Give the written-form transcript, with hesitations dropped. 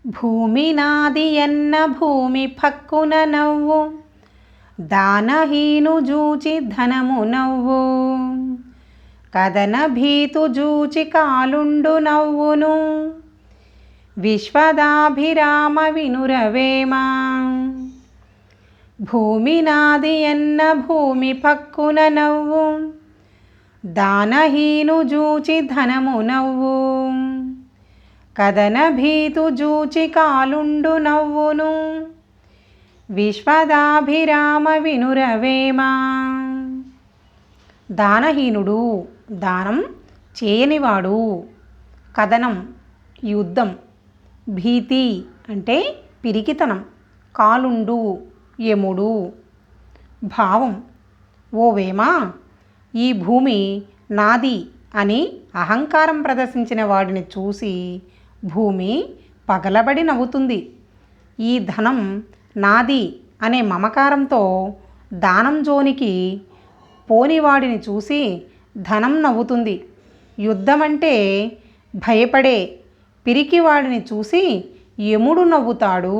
భూమి నాది ఎన్న భూమి పక్కున నవ్వు, దానహీను జూచి ధనము నవ్వు, కదన భీతు జూచి కాలుండు నవ్వును, విశ్వదాభిరామ వినురవేమ. భూమి నాది ఎన్న భూమి పక్కున నవ్వు, దానహీను జూచి ధనము నవ్వు, కదన భీతు జూచి కాలుండు నవ్వును, విశ్వదాభిరామ వినురవేమ. దానహీనుడు దానం చేయనివాడు, కదనం యుద్ధం, భీతి అంటే పిరికితనం, కాలుండు యముడు. భావం: ఓ వేమా, ఈ భూమి నాది అని అహంకారం ప్రదర్శించిన వాడిని చూసి భూమి పగలబడి నవ్వుతుంది. ఈ ధనం నాది అనే మమకారంతో దానం జోనికి పోనివాడిని చూసి ధనం నవ్వుతుంది. యుద్ధం అంటే భయపడే పిరికివాడిని చూసి యముడు నవ్వుతాడు.